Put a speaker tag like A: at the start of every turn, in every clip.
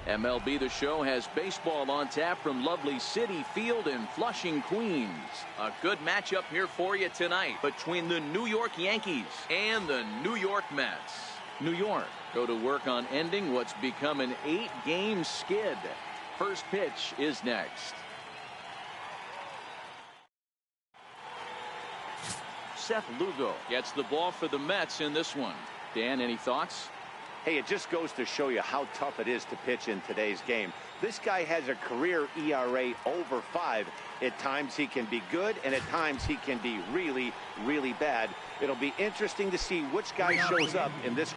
A: MLB The Show has baseball on tap from lovely Citi Field in Flushing, Queens. A good matchup here for you tonight between the New York Yankees and the New York Mets. New York go to work on ending what's become an 8-game skid. First pitch is next. Seth Lugo gets the ball for the Mets in this one. Dan, any thoughts?
B: Hey, it just goes to show you how tough it is to pitch in today's game. This guy has a career ERA over 5. At times he can be good, and at times he can be really, really bad. It'll be interesting to see which guy shows up in this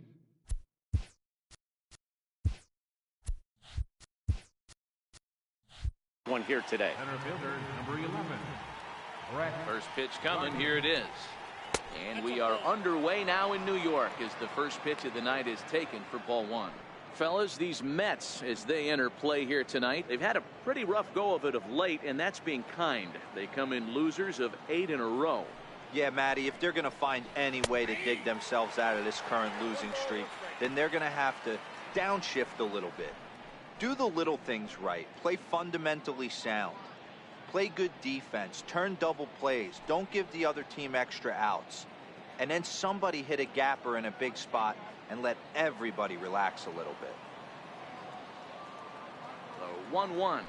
B: one here today.
C: Center fielder, number 11.
A: First pitch coming. Here it is. And we are underway now in New York as the first pitch of the night is taken for ball 1. Fellas, these Mets, as they enter play here tonight, they've had a pretty rough go of it of late, and that's being kind. They come in losers of 8 in a row.
D: Yeah, Matty, if they're going to find any way to dig themselves out of this current losing streak, then they're going to have to downshift a little bit. Do the little things right. Play fundamentally sound. Play good defense. Turn double plays. Don't give the other team extra outs. And then somebody hit a gapper in a big spot and let everybody relax a little bit.
A: The 1-1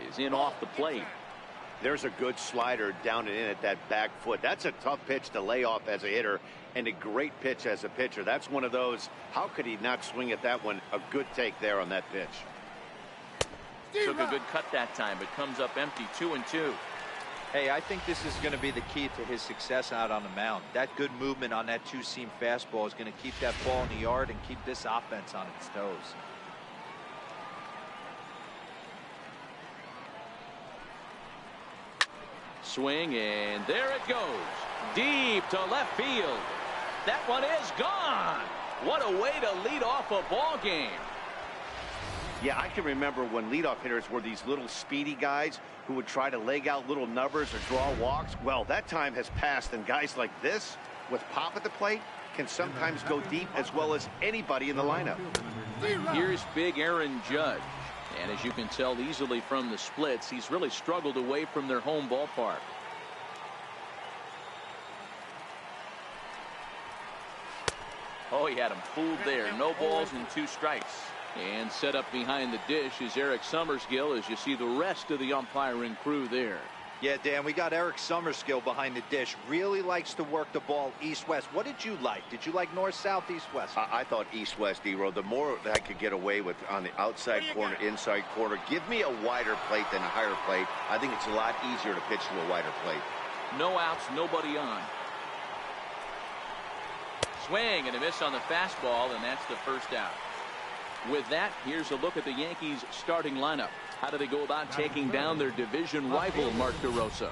A: is in off the plate.
B: There's a good slider down and in at that back foot. That's a tough pitch to lay off as a hitter, and a great pitch as a pitcher. That's one of those, how could he not swing at that one? A good take there on that pitch.
A: Took a good cut that time, but comes up empty. 2-2.
D: Hey, I think this is going to be the key to his success out on the mound. That good movement on that two-seam fastball is going to keep that ball in the yard and keep this offense on its toes.
A: Swing, and there it goes. Deep to left field. That one is gone. What a way to lead off a ball game.
B: Yeah, I can remember when leadoff hitters were these little speedy guys who would try to leg out little numbers or draw walks. Well, that time has passed, and guys like this, with pop at the plate, can sometimes go deep as well as anybody in the lineup.
A: Here's big Aaron Judge. And as you can tell easily from the splits, he's really struggled away from their home ballpark. Oh, he had him fooled there. No balls and 2 strikes. And set up behind the dish is Eric Summerskill, as you see the rest of the umpiring crew there.
D: Yeah, Dan, we got Eric Summerskill behind the dish. Really likes to work the ball east-west. What did you like? Did you like north-south, east-west?
B: I thought east-west, D-Row. The more that I could get away with on the outside corner, inside corner, give me a wider plate than a higher plate. I think it's a lot easier to pitch to a wider plate.
A: No outs, nobody on. Swing and a miss on the fastball, and that's the first out. With that, here's a look at the Yankees starting lineup. How do they go about taking down their division rival, Mark DeRosa?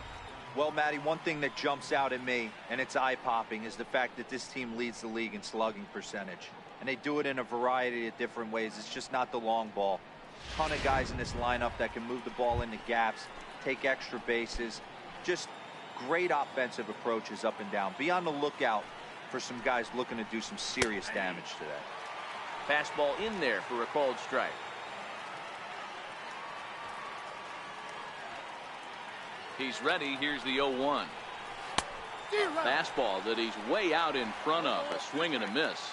D: Well, Matty, one thing that jumps out at me, and it's eye-popping, is the fact that this team leads the league in slugging percentage. And they do it in a variety of different ways. It's just not the long ball. Ton of guys in this lineup that can move the ball into gaps, take extra bases. Just great offensive approaches up and down. Be on the lookout for some guys looking to do some serious damage today.
A: Fastball in there for a called strike. He's ready. Here's the 0-1. Fastball that he's way out in front of. A swing and a miss.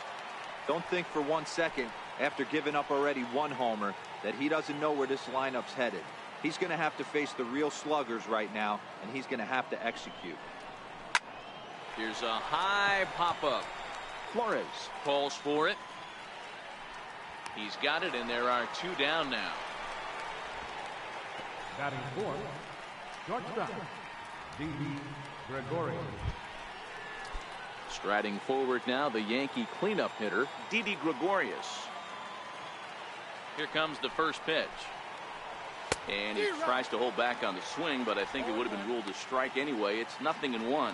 D: Don't think for 1 second, after giving up already 1 homer, that he doesn't know where this lineup's headed. He's going to have to face the real sluggers right now, and he's going to have to execute.
A: Here's a high pop-up. Flores calls for it. He's got it, and there are 2 down now.
C: Batting fourth, shortstop, Didi Gregorius.
A: Striding forward now, the Yankee cleanup hitter, Didi Gregorius. Here comes the first pitch. And he tries to hold back on the swing, but I think it would have been ruled a strike anyway. It's 0-1.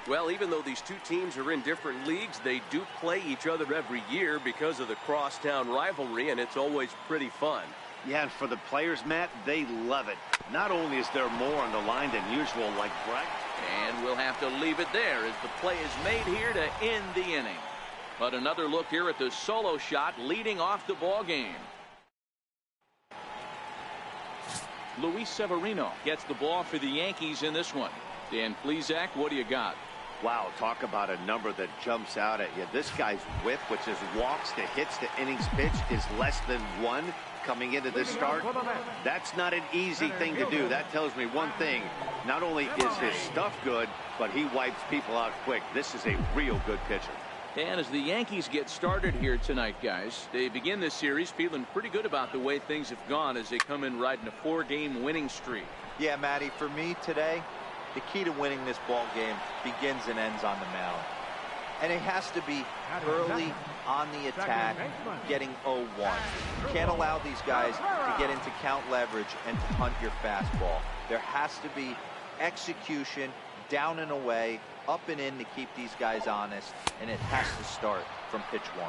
E: Well, even though these two teams are in different leagues, they do play each other every year because of the crosstown rivalry, and it's always pretty fun.
B: Yeah, and for the players, Matt, they love it. Not only is there more on the line than usual, like Brett.
A: And we'll have to leave it there as the play is made here to end the inning. But another look here at the solo shot leading off the ball game. Luis Severino gets the ball for the Yankees in this one. Dan Plesac, what do you got?
B: Wow, talk about a number that jumps out at you. This guy's whip, which is walks to hits to innings pitched, is less than 1 coming into this start. That's not an easy thing to do. That tells me one thing. Not only is his stuff good, but he wipes people out quick. This is a real good pitcher.
A: And as the Yankees get started here tonight, guys, they begin this series feeling pretty good about the way things have gone as they come in riding a 4-game winning streak.
D: Yeah, Matty, for me today, the key to winning this ball game begins and ends on the mound. And it has to be early on the attack, getting 0-1. You can't allow these guys to get into count leverage and to punt your fastball. There has to be execution, down and away, up and in to keep these guys honest, and it has to start from pitch 1.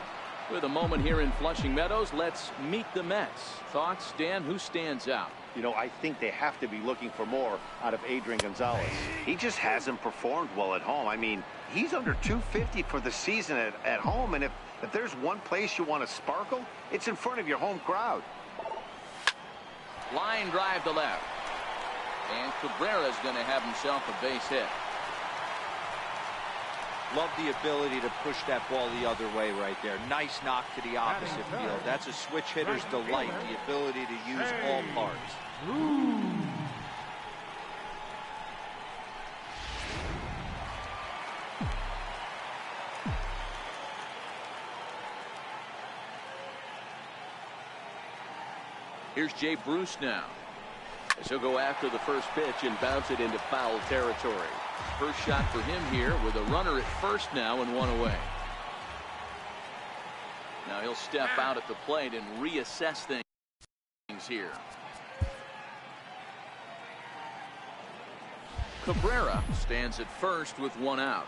A: With a moment here in Flushing Meadows, let's meet the Mets. Thoughts, Dan? Who stands out?
B: You know, I think they have to be looking for more out of Adrian Gonzalez. He just hasn't performed well at home. I mean, he's under 250 for the season at home, and if there's one place you want to sparkle, it's in front of your home crowd.
A: Line drive to left. And Cabrera's going to have himself a base hit.
D: Love the ability to push that ball the other way right there. Nice knock to the opposite field. That's a switch hitter's delight, the ability to use all parts.
A: Here's Jay Bruce now, as he'll go after the first pitch and bounce it into foul territory. First shot for him here with a runner at first now and 1 away. Now he'll step out at the plate and reassess things here. Cabrera stands at first with 1 out.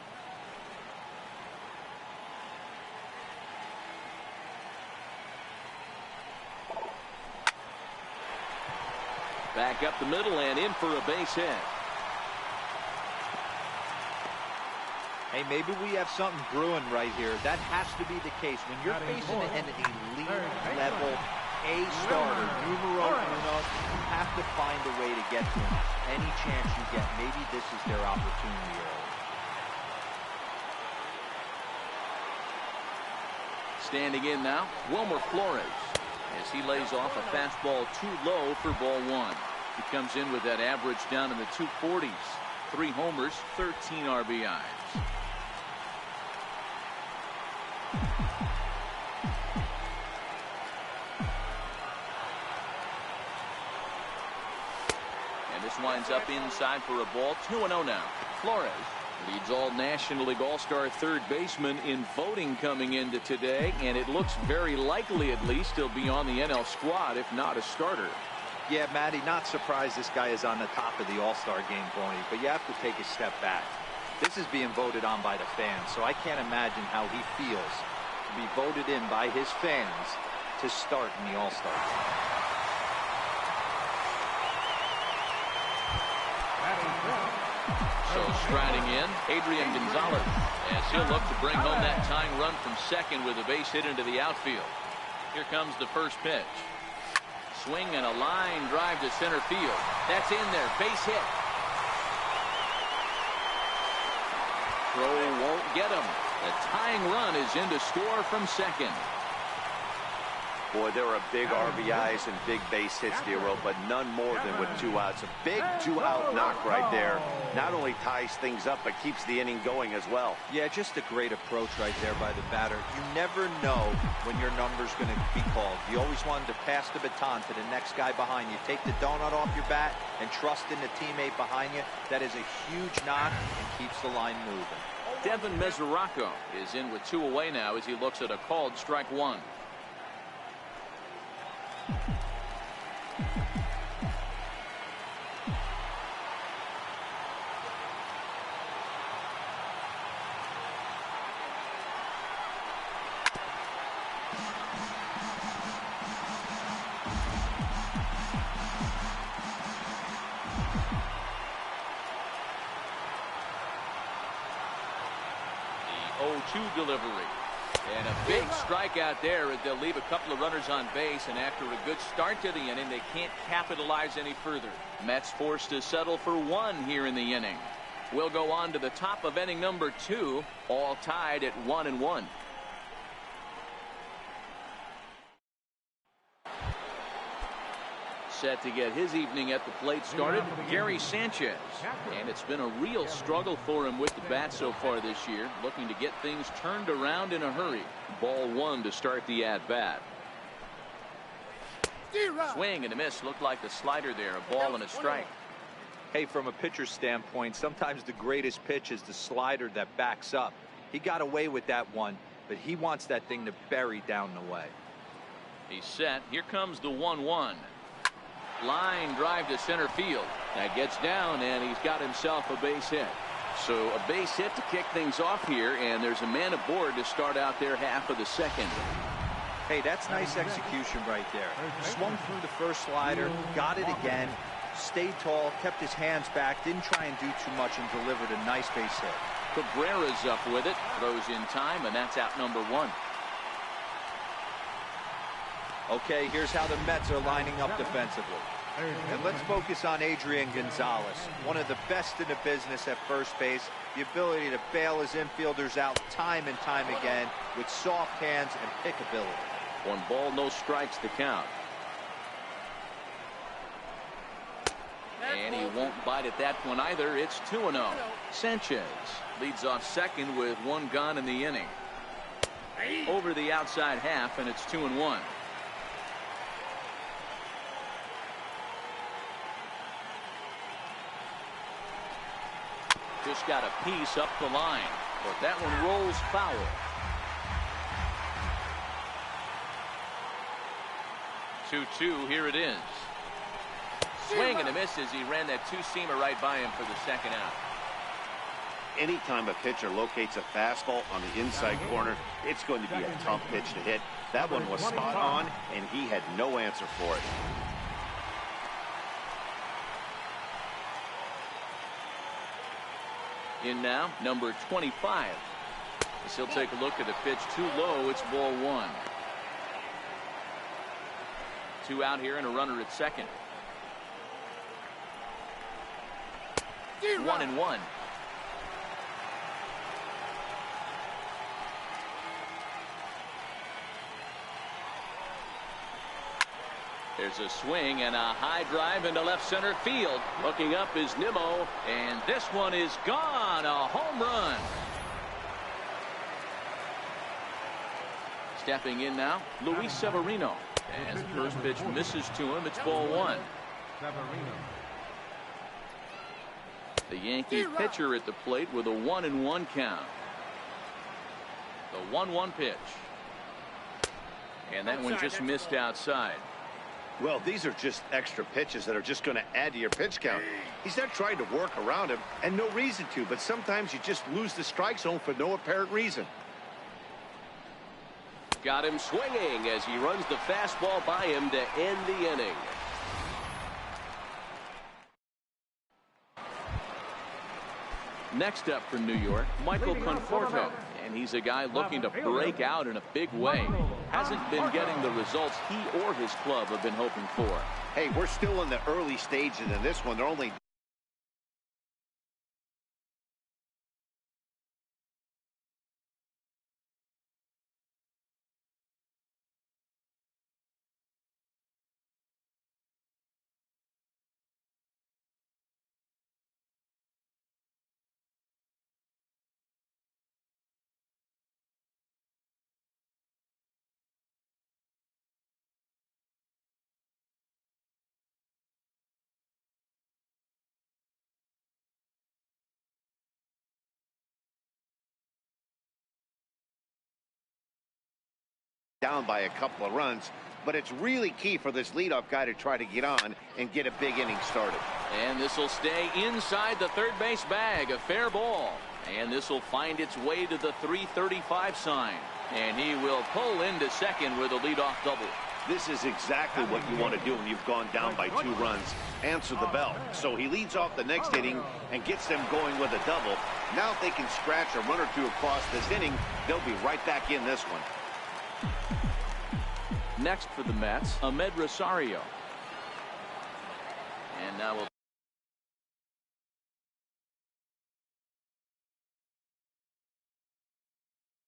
A: Back up the middle and in for a base hit.
D: Hey, maybe we have something brewing right here. That has to be the case. When you're facing an elite level A starter, numero uno, you have to find a way to get to him. Any chance you get, maybe this is their opportunity early.
A: Standing in now, Wilmer Flores, as he lays off a fastball too low for ball 1. He comes in with that average down in the 240s. 3 homers, 13 RBIs. And this winds up inside for a ball. 2-0 now. Flores leads all National League All-Star third baseman in voting coming into today, and it looks very likely at least he'll be on the NL squad, if not a starter.
D: Yeah, Matty, not surprised this guy is on the top of the All-Star game, Boney, but you have to take a step back. This is being voted on by the fans, so I can't imagine how he feels to be voted in by his fans to start in the All-Star game.
A: So striding in, Adrian Gonzalez, as he'll look to bring home that tying run from second with a base hit into the outfield. Here comes the first pitch. Swing and a line drive to center field. That's in there. Base hit. Throw won't get him. The tying run is in to score from second.
B: Boy, there are big RBIs and big base hits, Dero, but none more than with 2 outs. A big 2-out knock right there. Not only ties things up, but keeps the inning going as well.
D: Yeah, just a great approach right there by the batter. You never know when your number's going to be called. You always wanted to pass the baton to the next guy behind you. Take the donut off your bat and trust in the teammate behind you. That is a huge knock and keeps the line moving.
A: Devin Mesoraco is in with 2 away now as he looks at a called strike 1. The 0-2 delivery. And a big strikeout there as they'll leave a couple of runners on base, and after a good start to the inning, they can't capitalize any further. Mets forced to settle for one here in the inning. We'll go on to the top of inning number 2, all tied at 1-1. Set to get his evening at the plate started, Gary Sanchez. And it's been a real struggle for him with the bat so far this year, looking to get things turned around in a hurry. Ball 1 to start the at-bat. Swing and a miss. Looked like the slider there, a ball and a strike.
D: Hey, from a pitcher's standpoint, sometimes the greatest pitch is the slider that backs up. He got away with that one, but he wants that thing to bury down the way.
A: He's set. Here comes the 1-1. Line drive to center field. That gets down, and he's got himself a base hit. So a base hit to kick things off here, and there's a man aboard to start out their half of the second.
D: Hey, that's nice execution right there. Swung through the first slider, got it again, stayed tall, kept his hands back, didn't try and do too much, and delivered a nice base hit.
A: Cabrera's up with it, throws in time, and that's out number 1.
D: Okay, here's how the Mets are lining up defensively. And let's focus on Adrian Gonzalez, one of the best in the business at first base. The ability to bail his infielders out time and time again with soft hands and pickability.
A: 1 ball, no strikes to count. And he won't bite at that one either. It's 2-0. Sanchez leads off second with 1 gone in the inning. Over the outside half, and it's 2-1. Just got a piece up the line, but that one rolls foul. Two-two, here it is. Swing and a miss as he ran that two-seamer right by him for the second out.
B: Anytime a pitcher locates a fastball on the inside corner, it's going to be a tough pitch to hit. That one was spot on, and he had no answer for it.
A: In now, number 25. As he'll take a look at the pitch too low. It's ball 1. 2 out here and a runner at second. 1-1. There's a swing and a high drive into left center field. Looking up is Nimmo, and this one is gone. A home run. Stepping in now, Luis Severino. As the first pitch misses to him, it's ball 1. The Yankee pitcher at the plate with a 1-1 count. The 1-1 pitch. And that one just missed outside.
B: Well, these are just extra pitches that are just going to add to your pitch count. He's not trying to work around him, and no reason to, but sometimes you just lose the strike zone for no apparent reason.
E: Got him swinging as he runs the fastball by him to end the inning.
A: Next up for New York, Michael Conforto. And he's a guy looking to break out in a big way. Hasn't been getting the results he or his club have been hoping for.
B: Hey, we're still in the early stages in this one. They're only down by a couple of runs, but it's really key for this leadoff guy to try to get on and get a big inning started.
A: And this will stay inside the third base bag. A fair ball. And this will find its way to the 335 sign. And he will pull into second with a leadoff double.
B: This is exactly what you want to do when you've gone down by 2 runs. Answer the bell. So he leads off the next inning and gets them going with a double. Now if they can scratch a run or two across this inning, they'll be right back in this one.
A: Next for the Mets, Amed Rosario. And now we'll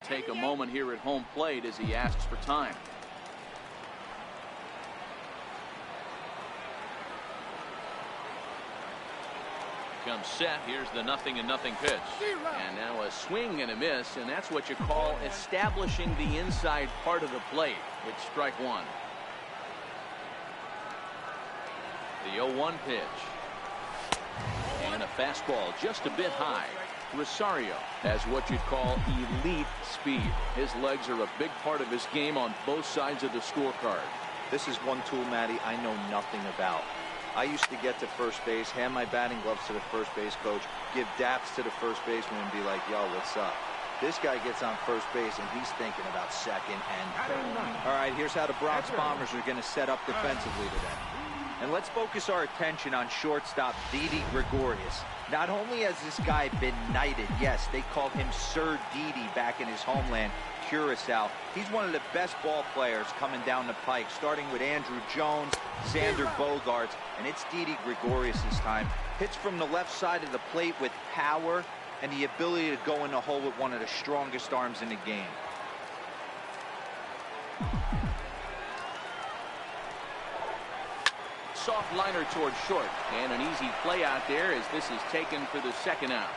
A: take a moment here at home plate as he asks for time. Comes set. Here's the 0-0 pitch. And now a swing and a miss, and that's what you call establishing the inside part of the plate. It's strike one. The 0-1 pitch. And a fastball just a bit high. Rosario has what you'd call elite speed. His legs are a big part of his game on both sides of the scorecard.
D: This is one tool, Matty, I know nothing about. I used to get to first base, hand my batting gloves to the first base coach, give daps to the first baseman and be like, yo, what's up? This guy gets on first base and he's thinking about second and third. All right, here's how the Bronx Bombers are going to set up defensively today. And let's focus our attention on shortstop Didi Gregorius. Not only has this guy been knighted, yes, they called him Sir Didi back in his homeland, Curacao. He's one of the best ball players coming down the pike, starting with Andrew Jones, Xander Bogaerts, and it's Didi Gregorius this time. Hits from the left side of the plate with power and the ability to go in the hole with one of the strongest arms in the game.
A: Soft liner towards short, and an easy play out there as this is taken for the second out.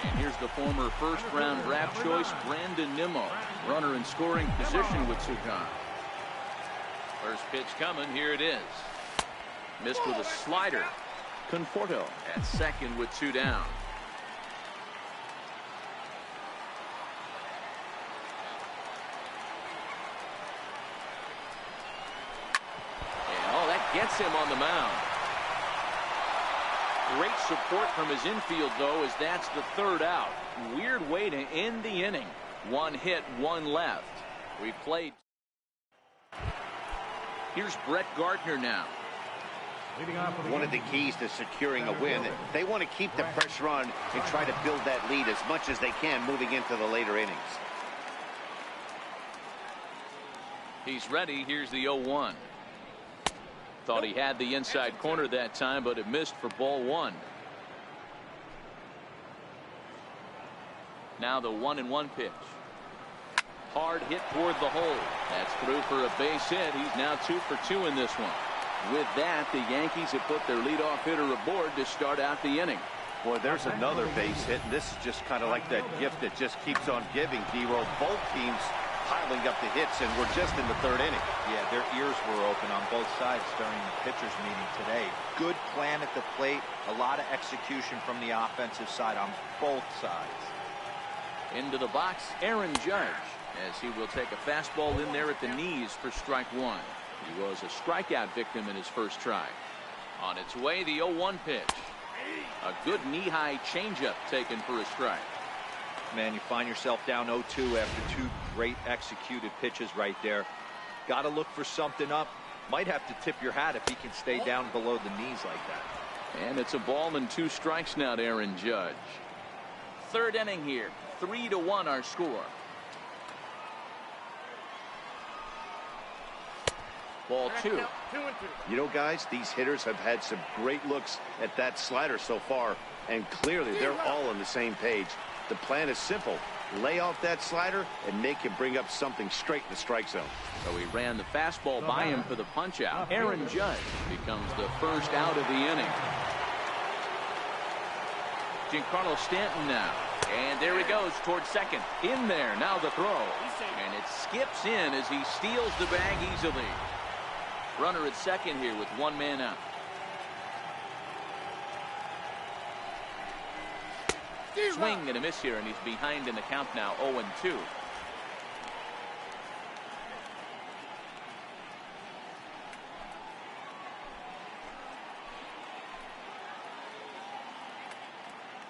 A: And here's the former first-round draft choice, Brandon Nimmo. Runner in scoring position with Sukan. First pitch coming. Here it is. Missed with a slider. Conforto at second with 2 down. And oh, that gets him on the mound. Great support from his infield, though, as that's the 3rd out. Weird way to end the inning. 1 hit, 1 left. We've played. Here's Brett Gardner now.
B: One of the keys to securing a win, they want to keep the pressure on and try to build that lead as much as they can moving into the later innings.
A: He's ready. Here's the 0-1. Thought he had the inside corner that time, but it missed for ball 1. Now the 1-1 pitch. Hard hit toward the hole. That's through for a base hit. He's now 2 for 2 in this one. With that, the Yankees have put their leadoff hitter aboard to start out the inning.
B: Boy, there's another base hit, and this is just kind of like that gift that just keeps on giving, D-Roll. Both teams piling up the hits, and we're just in the 3rd inning.
D: Yeah, their ears were open on both sides during the pitchers meeting today. Good plan at the plate, a lot of execution from the offensive side on both sides.
A: Into the box, Aaron Judge, as he will take a fastball in there at the knees for strike 1. He was a strikeout victim in his first try. On its way, the 0-1 pitch. A good knee-high changeup taken for a strike.
D: Man, you find yourself down 0-2 after 2 great executed pitches right there. Got to look for something up. Might have to tip your hat if he can stay down below the knees like that.
A: And it's a ball and 2 strikes now to Aaron Judge. 3rd inning here. 3-1 our score. Ball 2.
B: You know, guys, these hitters have had some great looks at that slider so far, and clearly they're all on the same page. The plan is simple. Lay off that slider and make him bring up something straight in the strike zone.
A: So he ran the fastball by him for the punch out. Aaron Judge becomes the first out of the inning. Giancarlo Stanton now. And there he goes towards second. In there. Now the throw. And it skips in as he steals the bag easily. Runner at second here with 1 man out. Swing and a miss here, and he's behind in the count now, 0-2.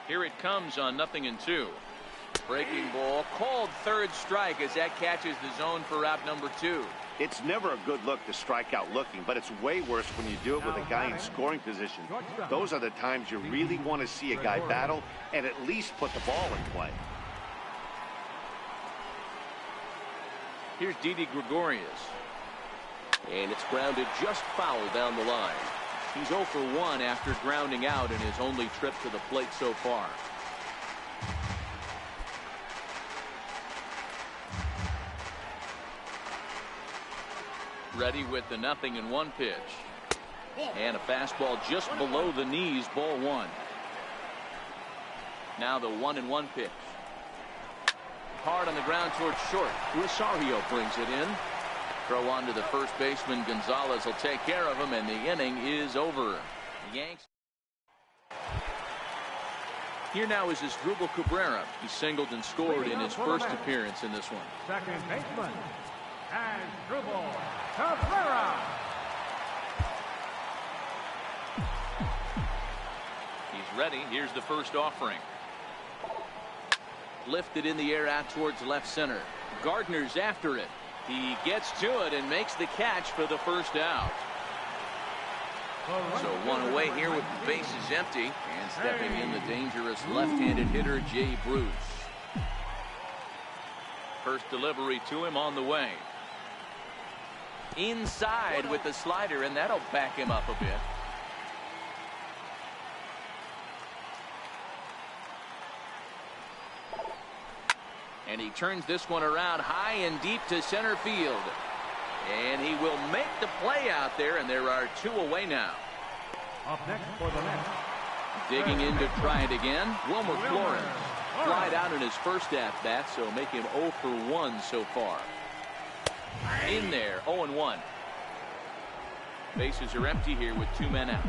A: Here it comes on 0-2. Breaking ball, called third strike as that catches the zone for out number 2.
B: It's never a good look to strike out looking, but it's way worse when you do it with a guy in scoring position. Those are the times you really want to see a guy battle and at least put the ball in play.
A: Here's Didi Gregorius.
E: And it's grounded just foul down the line.
A: He's 0 for 1 after grounding out in his only trip to the plate so far. Ready with the 0-1 pitch. And a fastball just below the knees, ball 1. Now the 1-1 pitch. Hard on the ground towards short. Rosario brings it in. Throw on to the first baseman. Gonzalez will take care of him, and the inning is over. The Yanks. Here now is Asdrubal Cabrera. He singled and scored in his first appearance in this one.
C: Second baseman, Asdrubal Cabrera.
A: He's ready. Here's the first offering. Lifted in the air out towards left center. Gardner's after it. He gets to it and makes the catch for the first out. So one away here with the bases empty, and stepping in the dangerous left-handed hitter Jay Bruce. First delivery to him on the way. Inside with the slider, and that'll back him up a bit. And he turns this one around high and deep to center field. And he will make the play out there, and there are 2 away now.
C: Up next for the Mets.
A: Digging in to try it again, Wilmer Flores. Flied out in his first at-bat, so make him 0 for 1 so far. In there, 0-1. Bases are empty here with 2 men out.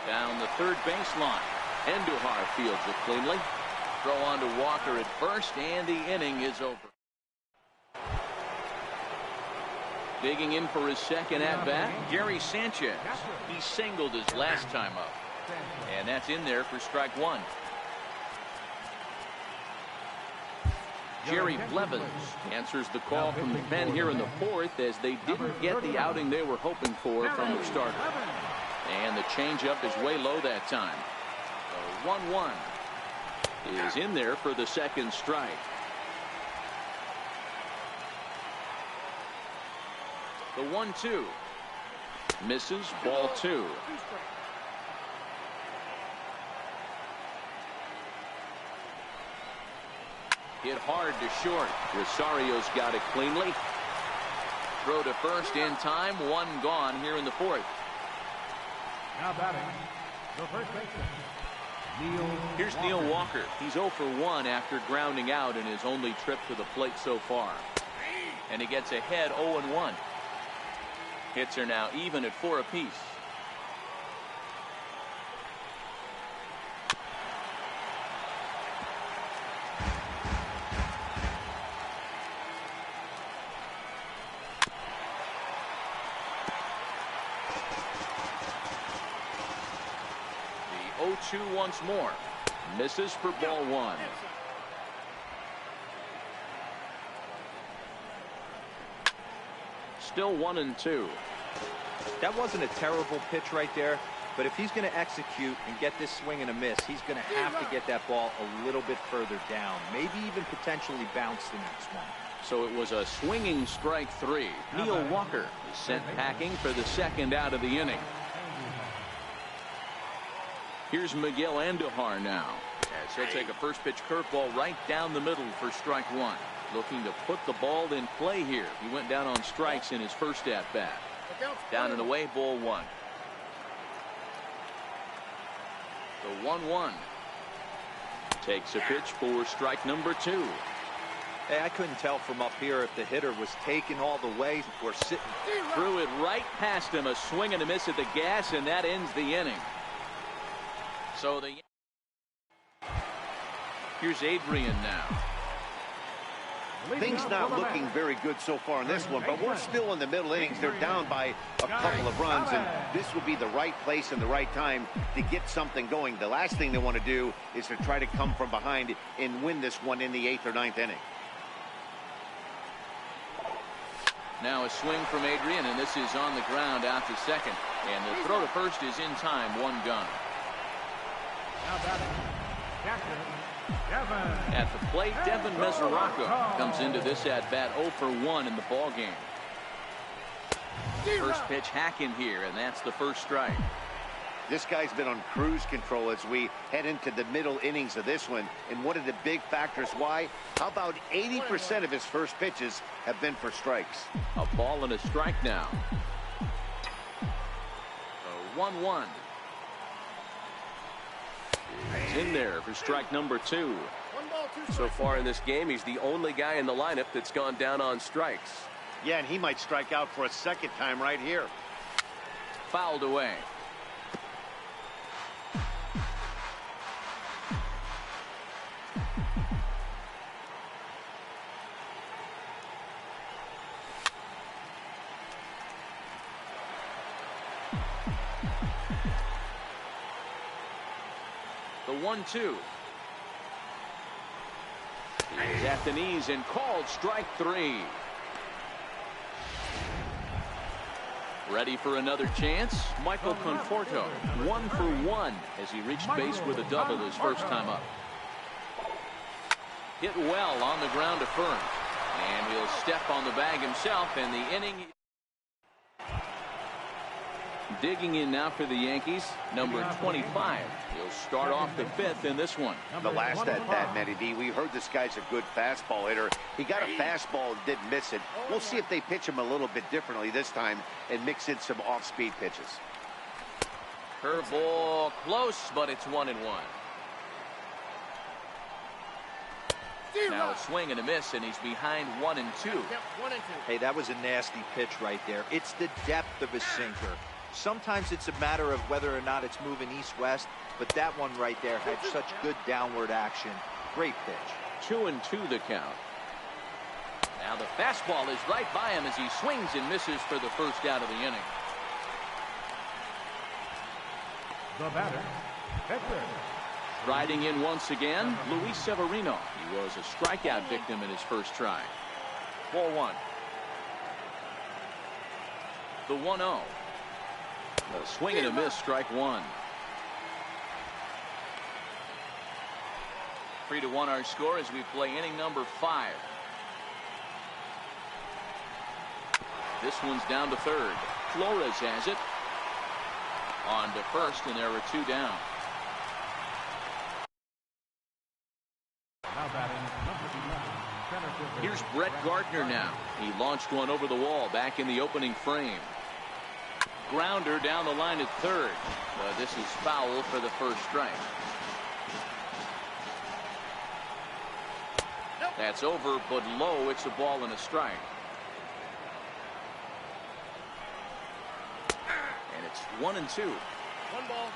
A: Down the third baseline. Andujar fields it cleanly. Throw on to Walker at first, and the inning is over. Digging in for his second at-bat, Gary Sanchez. He singled his last time up. And that's in there for strike 1. Jerry Blevins answers the call from the pen here in the 4th as they didn't get the outing they were hoping for from the starter. And the changeup is way low that time. The 1-1 is in there for the second strike. The 1-2 misses, ball 2. Hit hard to short. Rosario's got it cleanly. Throw to first in time. 1 gone here in the 4th.
C: Now batting, the first baseman,
A: Here's Neil Walker. He's 0 for 1 after grounding out in his only trip to the plate so far. And he gets ahead 0-1. Hits are now even at 4 apiece. The 0-2 once more. Misses for ball 1. Still 1-2.
D: That wasn't a terrible pitch right there, but if he's going to execute and get this swing and a miss, he's going to have to get that ball a little bit further down, maybe even potentially bounce the next one.
A: So it was a swinging strike 3. Neil Walker is sent packing for the second out of the inning. Here's Miguel Andujar now, as he'll take a first pitch curveball right down the middle for strike 1. Looking to put the ball in play here. He went down on strikes in his first at bat. Down and away, ball 1. The 1-1 takes a pitch for strike number 2.
D: Hey, I couldn't tell from up here if the hitter was taken all the way or sitting.
A: Threw it right past him, a swing and a miss at the gas, and that ends the inning. So here's Adrian now.
B: Things not looking very good so far in this one, but we're still in the middle innings. They're down by a couple of runs, and this would be the right place and the right time to get something going. The last thing they want to do is to try to come from behind and win this one in the 8th or 9th inning.
A: Now a swing from Adrian, and this is on the ground out to second. And the throw to first is in time, 1 gun.
C: Now batting, catcher, Devin.
A: At the plate, Devin Mesoraco comes into this at-bat 0 for 1 in the ballgame. First pitch hacking here, and that's the first strike.
B: This guy's been on cruise control as we head into the middle innings of this one. And one of the big factors why, how about 80% of his first pitches have been for strikes?
A: A ball and a strike now. 1-1. He's in there for strike number 2.
E: So far in this game, he's the only guy in the lineup that's gone down on strikes.
B: Yeah, and he might strike out for a second time right here.
A: Fouled away. The 1-2. He's at the knees and called strike 3. Ready for another chance? Michael Conforto, 1 for 1 as he reached base with a double his first time up. Hit well on the ground to first. And he'll step on the bag himself, and the inning. Digging in now for the Yankees, number 25. He'll start off the 5th in this one.
B: The last at-bat, Matty D, we heard this guy's a good fastball hitter. He got a fastball and didn't miss it. We'll see if they pitch him a little bit differently this time and mix in some off-speed pitches.
A: Curveball close, but it's 1-1. Now a swing and a miss, and he's behind 1-2.
D: Hey, that was a nasty pitch right there. It's the depth of his sinker. Sometimes it's a matter of whether or not it's moving east-west, but that one right there had such good downward action. Great pitch.
A: 2-2 the count. Now the fastball is right by him as he swings and misses for the first out of the inning.
C: The batter, pitcher.
A: Riding in once again, Luis Severino. He was a strikeout victim in his first try. 4-1. The 1-0. A swing and a miss, strike 1. 3-1 our score as we play inning number 5. This one's down to third. Flores has it. On to first, and there are 2 down.
C: Now batting, number 11, center fielder.
A: Here's Brett Gardner now. He launched one over the wall back in the opening frame. Grounder down the line at third. This is foul for the first strike. That's over, but low. It's a ball and a strike. And it's 1-2.
E: 1 ball,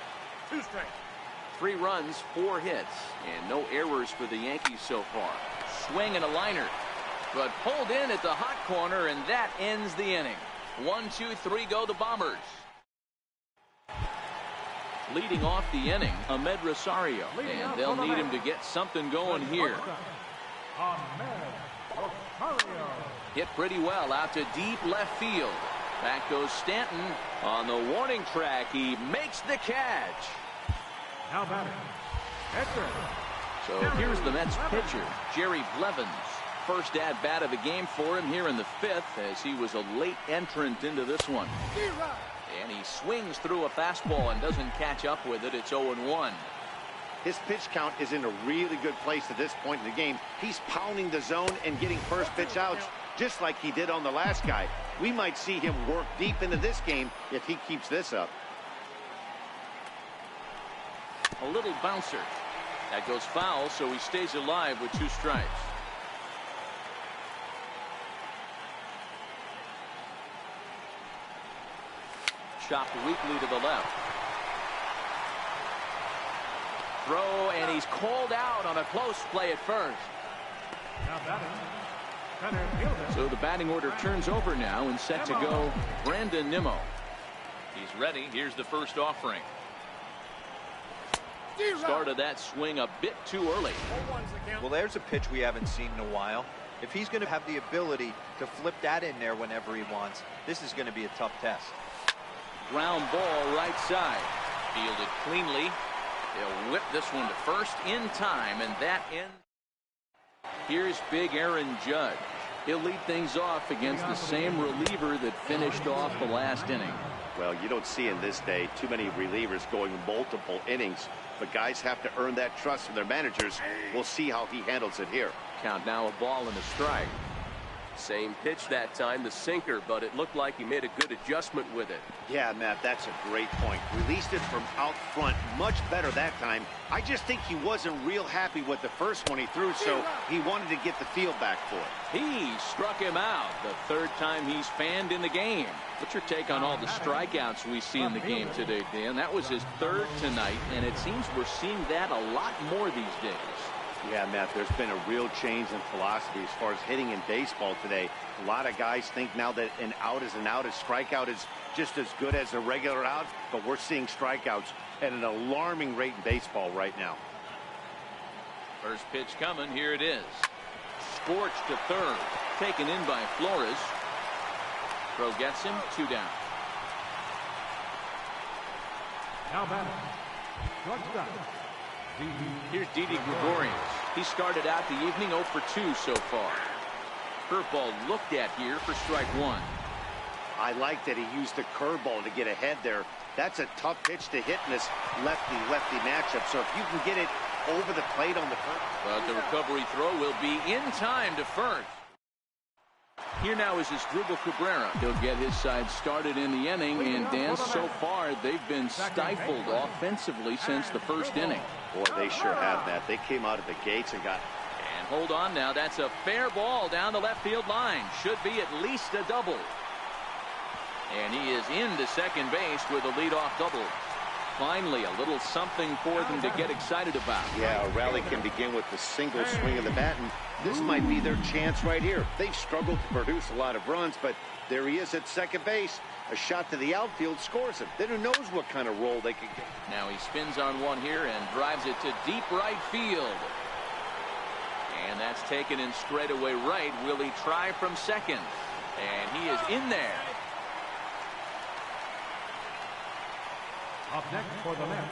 E: 2 strikes.
A: 3 runs, 4 hits, and no errors for the Yankees so far. Swing and a liner, but pulled in at the hot corner, and that ends the inning. 1, 2, 3 go the Bombers. Leading off the inning, Ahmed Rosario, and they'll need him to get something going here.
C: Ahmed Rosario.
A: Hit pretty well out to deep left field. Back goes Stanton on the warning track. He makes the catch.
C: Now batting, pitcher.
A: So here's the Mets pitcher, Jerry Blevins. First at-bat of the game for him here in the 5th as he was a late entrant into this one. And he swings through a fastball and doesn't catch up with it. It's 0-1.
B: His pitch count is in a really good place at this point in the game. He's pounding the zone and getting first pitch outs just like he did on the last guy. We might see him work deep into this game if he keeps this up.
A: A little bouncer. That goes foul, so he stays alive with 2 strikes. Chopped weakly to the left. Throw, and he's called out on a close play at first.
C: Now batting, Center fielder.
A: So the batting order turns over now, and set to go Brandon Nimmo. He's ready. Here's the first offering. Started that swing a bit too early.
D: Well, there's a pitch we haven't seen in a while. If he's going to have the ability to flip that in there whenever he wants, this is going to be a tough test.
A: Ground ball right side. Fielded cleanly. They'll whip this one to first in time, and that ends. Here's big Aaron Judge. He'll lead things off against the same reliever that finished off the last inning.
B: Well, you don't see in this day too many relievers going multiple innings, but guys have to earn that trust from their managers. We'll see how he handles it here.
A: Count now, a ball and a strike.
E: Same pitch that time, the sinker, but it looked like he made a good adjustment with it.
B: Yeah, Matt, that's a great point. Released it from out front much better that time. I just think he wasn't real happy with the first one he threw, so he wanted to get the feel back for it.
A: He struck him out the third time he's fanned in the game. What's your take on all the strikeouts we see in the game today, Dan? That was his third tonight, and it seems we're seeing that a lot more these days.
B: Yeah, Matt, there's been a real change in philosophy as far as hitting in baseball today. A lot of guys think now that an out is an out, a strikeout is just as good as a regular out, but we're seeing strikeouts at an alarming rate in baseball right now.
A: First pitch coming. Here it is. Scorched to third. Taken in by Flores. Throw gets him. 2 down.
C: Now batting. Shortstop.
A: Here's Didi Gregorius. He started out the evening 0 for 2 so far. Curveball looked at here for strike 1.
B: I like that he used the curveball to get ahead there. That's a tough pitch to hit in this lefty-lefty matchup. So if you can get it over the plate on the first.
A: But the recovery throw will be in time to first. Here now is Asdrubal Cabrera. He'll get his side started in the inning, and Dan, so far they've been stifled offensively since the first inning.
B: Boy, they sure have, Matt. They came out of the gates and got.
A: And hold on now, that's a fair ball down the left field line. Should be at least a double. And he is into second base with a leadoff double. Finally, a little something for them to get excited about.
B: Yeah, a rally can begin with the single swing of the bat, and this might be their chance right here. They've struggled to produce a lot of runs, but there he is at second base. A shot to the outfield scores him. Then who knows what kind of roll they could get.
A: Now he spins on one here and drives it to deep right field. And that's taken in straightaway right. Will he try from second? And he is in there.
C: Up next for the Mets,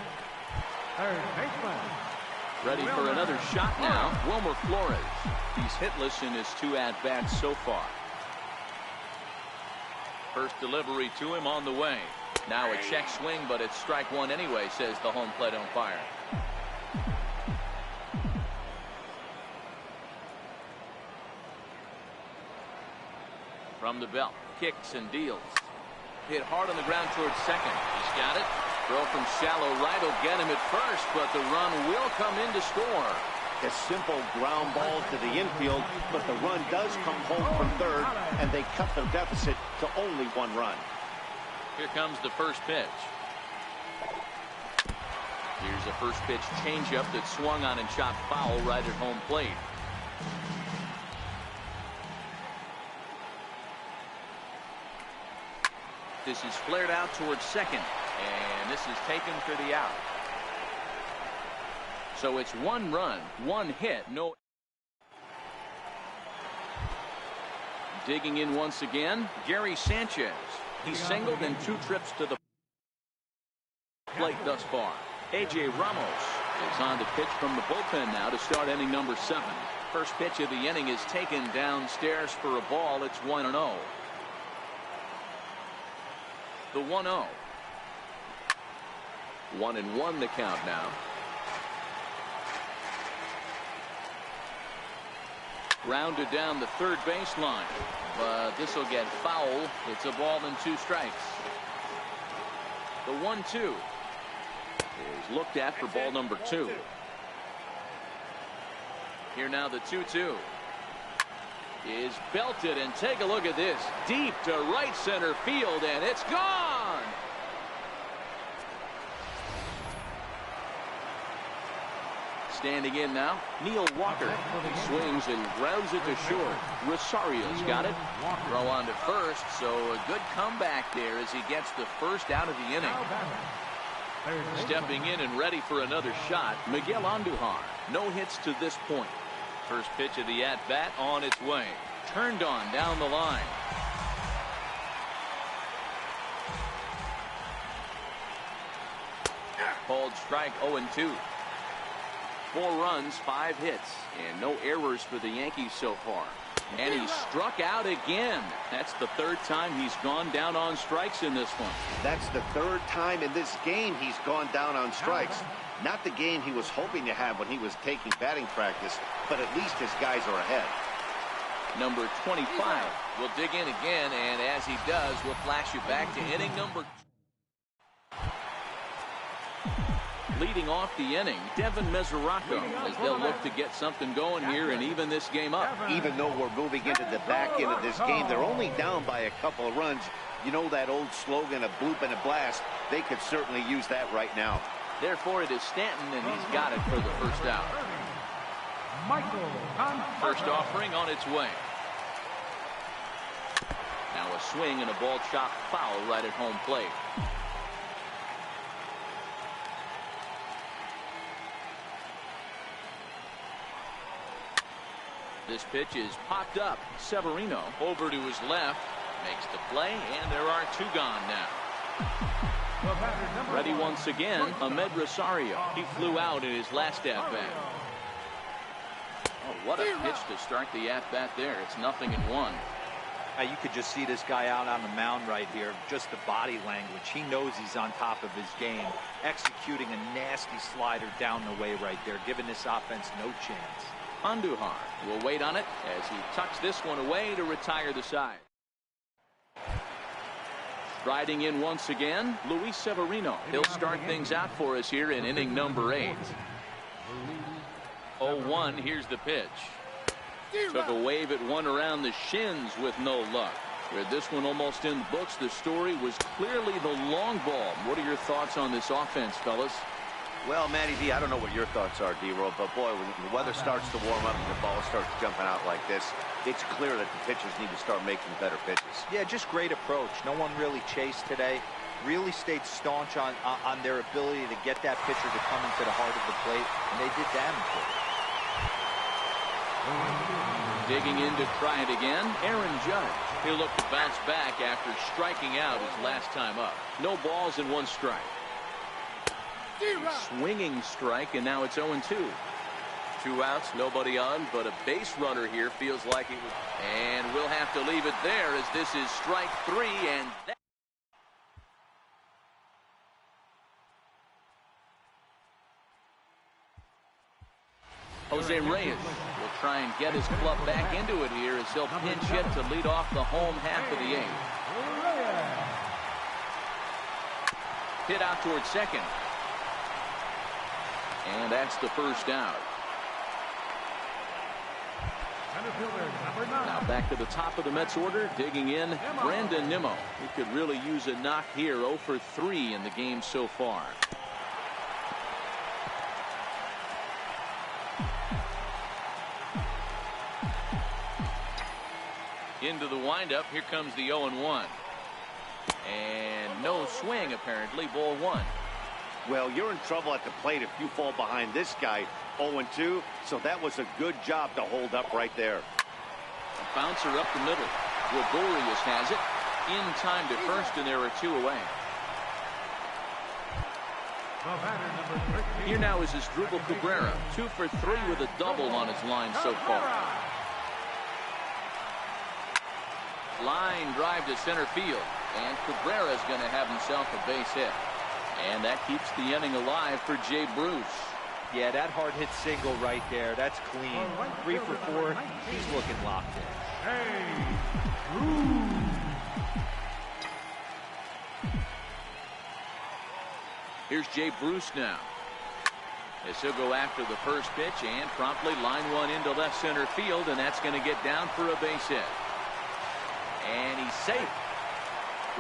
C: third baseman.
A: Ready for another shot now. Wilmer Flores. He's hitless in his 2 at-bats so far. First delivery to him on the way. Now a check swing, but it's strike 1 anyway, says the home plate umpire. From the belt, kicks and deals. Hit hard on the ground towards second. He's got it. Throw from shallow right will get him at first, but the run will come in to score.
B: A simple ground ball to the infield, but the run does come home from third, and they cut their deficit to only 1 run.
A: Here comes the first pitch. Here's a first pitch changeup that swung on and chopped foul right at home plate. This is flared out towards second, and this is taken for the out. So it's 1 run, 1 hit, no. Digging in once again, Gary Sanchez. He singled in 2 trips to the plate thus far. A.J. Ramos is on to pitch from the bullpen now to start inning number 7. First pitch of the inning is taken downstairs for a ball. It's 1-0. The 1-0. 1-1 the count now. Grounded down the third baseline, but this will get foul. It's a ball and 2 strikes. The 1-2 is looked at for ball number 2. Here now the 2-2 is belted, and take a look at this, deep to right center field, and it's gone. Standing in now, Neil Walker. He swings and grounds it to short. Rosario's got it. Throw on to first, so a good comeback there as he gets the first out of the inning. Stepping in and ready for another shot, Miguel Andujar. No hits to this point. First pitch of the at-bat on its way. Turned on down the line. Called strike 0-2. 4 runs, 5 hits, and no errors for the Yankees so far. And he struck out again. That's the 3rd time he's gone down on strikes in this one.
B: That's the 3rd time in this game he's gone down on strikes. Not the game he was hoping to have when he was taking batting practice, but at least his guys are ahead.
A: Number 25 will dig in again, and as he does, we'll flash you back to inning number 2. Leading off the inning, Devin Mesoraco, as they'll look to get something going here and even this game up.
B: Even though we're moving into the back end of this game, they're only down by a couple of runs. You know that old slogan, a bloop and a blast. They could certainly use that right now.
A: Therefore, it is Stanton, and he's got it for the first out. First offering on its way. Now a swing and a ball chopped foul right at home plate. This pitch is popped up. Severino over to his left. Makes the play, and there are 2 gone now. Ready once again, Ahmed Rosario. He flew out in his last at-bat. Oh, what a pitch to start the at-bat there. It's 0-1.
D: You could just see this guy out on the mound right here. Just the body language. He knows he's on top of his game. Executing a nasty slider down the way right there, giving this offense no chance.
A: Andujar will wait on it as he tucks this one away to retire the side. Striding in once again, Luis Severino. He'll start things out for us here in inning number 8. 0-1, here's the pitch. Took a wave at one around the shins with no luck. With this one almost in the books, the story was clearly the long ball. What are your thoughts on this offense, fellas?
B: Well, Matty D, I don't know what your thoughts are, D-Roll, but boy, when the weather starts to warm up and the ball starts jumping out like this, it's clear that the pitchers need to start making better pitches.
D: Yeah, just great approach. No one really chased today. Really stayed staunch on their ability to get that pitcher to come into the heart of the plate, and they did damage with it.
A: Digging in to try it again, Aaron Judge. He'll look to bounce back after striking out his last time up. No balls and 1 strike. Swinging strike, and now it's 0-2. 2 outs, nobody on, but a base runner here feels like he was. And we'll have to leave it there as this is strike 3, and that. Jose Reyes will try and get his club back into it here as he'll pinch hit to lead off the home half of the 8th. Hit out towards second. And that's the first out. Now back to the top of the Mets order, digging in, Brandon Nimmo. He could really use a knock here, 0 for 3 in the game so far. Into the windup, here comes the 0-1. And no swing apparently, ball 1.
B: Well, you're in trouble at the plate if you fall behind this guy 0-2, so that was a good job to hold up right there.
A: A bouncer up the middle. Gregorius has it. In time to first, and there are 2 away. Here now is Asdrubal Cabrera, 2 for 3 with a double on his line so far. Line drive to center field, and Cabrera's going to have himself a base hit. And that keeps the inning alive for Jay Bruce.
D: Yeah, that hard hit single right there. That's clean. 3 for 4. He's looking locked in.
A: Here's Jay Bruce now. As he'll go after the first pitch and promptly line one into left center field, and that's going to get down for a base hit. And he's safe.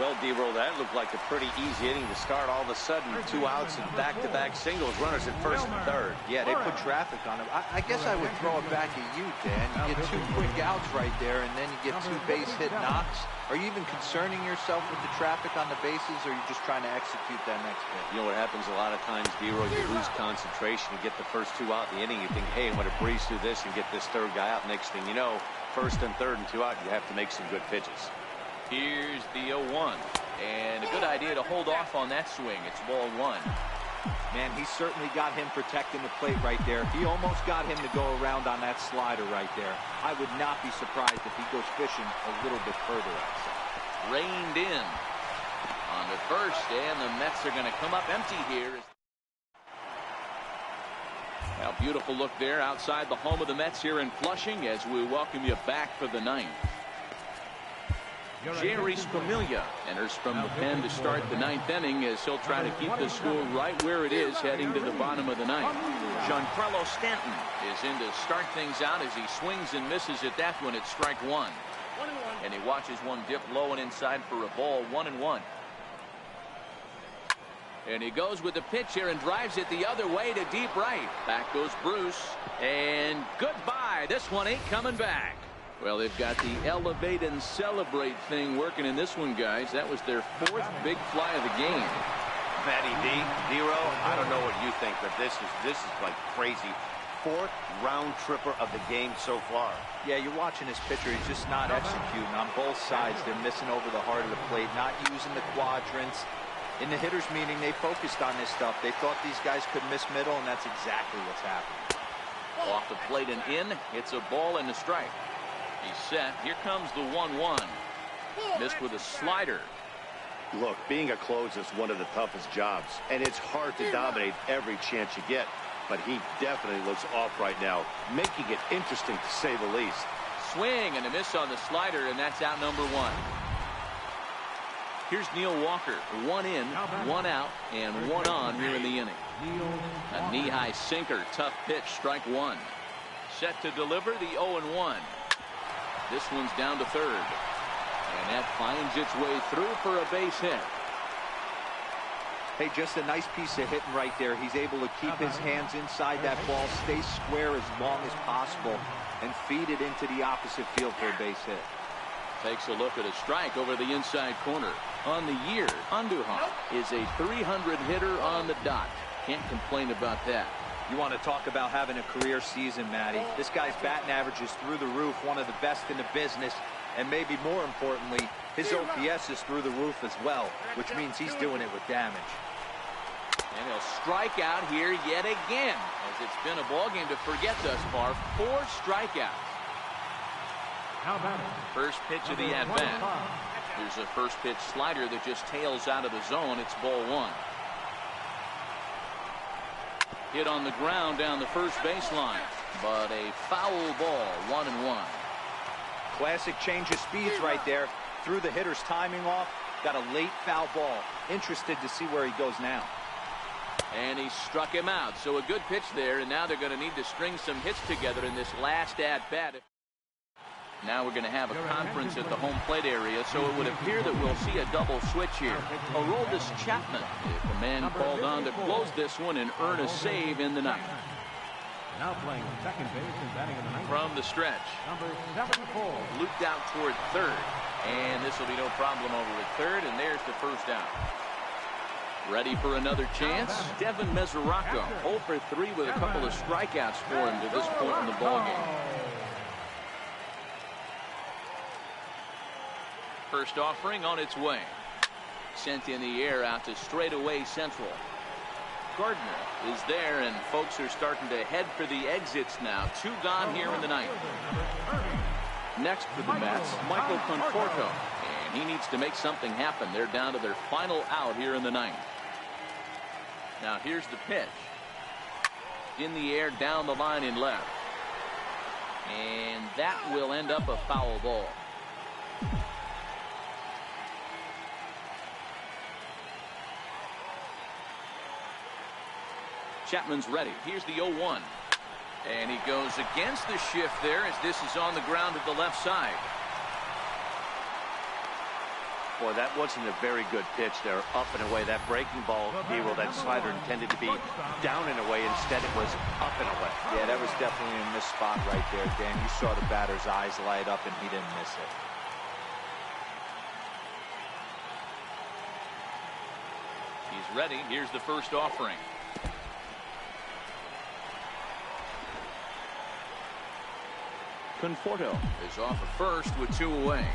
B: Well, D-Roll, that looked like a pretty easy inning to start. All of a sudden, 2 outs and back-to-back singles, runners at first and third.
D: Yeah, they put traffic on him. I guess I would throw it back at you, Dan. You get 2 quick outs right there, and then you get 2 base hit knocks. Are you even concerning yourself with the traffic on the bases, or are you just trying to execute that next hit?
B: You know what happens a lot of times, D-Roll, you lose concentration. You get the first 2 out in the inning. You think, hey, I'm going to breeze through this and get this 3rd guy out. Next thing you know, 1st and 3rd and 2 out, you have to make some good pitches.
A: Here's the 0-1. And a good idea to hold off on that swing. It's ball 1.
D: Man, he certainly got him protecting the plate right there. He almost got him to go around on that slider right there. I would not be surprised if he goes fishing a little bit further outside.
A: Reined in on the first, and the Mets are going to come up empty here. A beautiful look there outside the home of the Mets here in Flushing as we welcome you back for the 9th. Jerry Spamiglia enters from the pen to start the 9th inning as he'll try to keep the score right where it is heading to the bottom of the 9th. Giancarlo Stanton is in to start things out as he swings and misses at that one at strike 1. And he watches one dip low and inside for a ball. 1-1. And he goes with the pitch here and drives it the other way to deep right. Back goes Bruce. And goodbye. This one ain't coming back. Well, they've got the elevate and celebrate thing working in this one, guys. That was their 4th big fly of the game.
B: Matty D-Roll, I don't know what you think, but this is like crazy. 4th round tripper of the game so far.
D: Yeah, you're watching this pitcher. He's just not executing on both sides. They're missing over the heart of the plate, not using the quadrants. In the hitters meeting, they focused on this stuff. They thought these guys could miss middle, and that's exactly what's happening.
A: Off the plate and in. It's a ball and a strike. He's set. Here comes the 1-1. Missed with a slider.
B: Look, being a closer is one of the toughest jobs, and it's hard to dominate every chance you get. But he definitely looks off right now, making it interesting to say the least.
A: Swing and a miss on the slider, and that's out number 1. Here's Neil Walker. 1 in, 1 out, and 1 on here in the inning. A knee-high sinker, tough pitch, strike 1. Set to deliver the 0-1. This one's down to 3rd. And that finds its way through for a base hit.
D: Hey, just a nice piece of hitting right there. He's able to keep his hands inside that ball, stay square as long as possible, and feed it into the opposite field for a base hit.
A: Takes a look at a strike over the inside corner. On the year, Andujar is a 300 hitter on the dot. Can't complain about that.
D: You want to talk about having a career season, Matty. This guy's batting average is through the roof, one of the best in the business, and maybe more importantly, his OPS is through the roof as well, which means he's doing it with damage.
A: And he'll strike out here yet again, as it's been a ball game to forget thus far. 4 strikeouts. First pitch of the at-bat. Here's a first pitch slider that just tails out of the zone. It's ball 1. Hit on the ground down the first baseline, but a foul ball. 1-1.
D: Classic change of speeds right there. Threw the hitter's timing off. Got a late foul ball. Interested to see where he goes now.
A: And he struck him out. So a good pitch there, and now they're going to need to string some hits together in this last at-bat. Now we're going to have a conference at the home plate area, so it would appear that we'll see a double switch here. Aroldis Chapman, the man called on to close this one and earn a save in the 9th.
C: Now playing second base and batting in the 9th.
A: From the stretch.
C: Number 74.
A: Looped out toward 3rd. And this will be no problem over at 3rd, and there's the first out. Ready for another chance? Devin Mesoraco, 0 for 3 with a couple of strikeouts for him to this point in the ballgame. First offering on its way. Sent in the air out to straightaway central. Gardner is there, and folks are starting to head for the exits now. 2 gone here in the 9th. Next for the Mets, Michael Conforto. And he needs to make something happen. They're down to their final out here in the 9th. Now here's the pitch. In the air, down the line in left. And that will end up a foul ball. Chapman's ready. Here's the 0-1. And he goes against the shift there as this is on the ground at the left side.
B: Boy, that wasn't a very good pitch there, up and away. That breaking ball, Hero, that slider intended to be down and away. Instead, it was up and away.
D: Yeah, that was definitely a missed spot right there, Dan. You saw the batter's eyes light up, and he didn't miss it.
A: He's ready. Here's the first offering. Conforto is off at first with 2 away.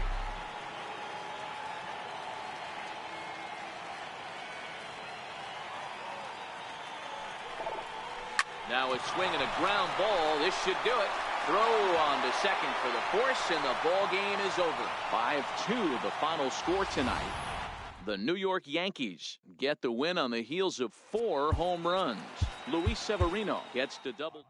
A: Now a swing and a ground ball. This should do it. Throw on to second for the force, and the ball game is over. 5-2 the final score tonight. The New York Yankees get the win on the heels of 4 home runs. Luis Severino gets to double.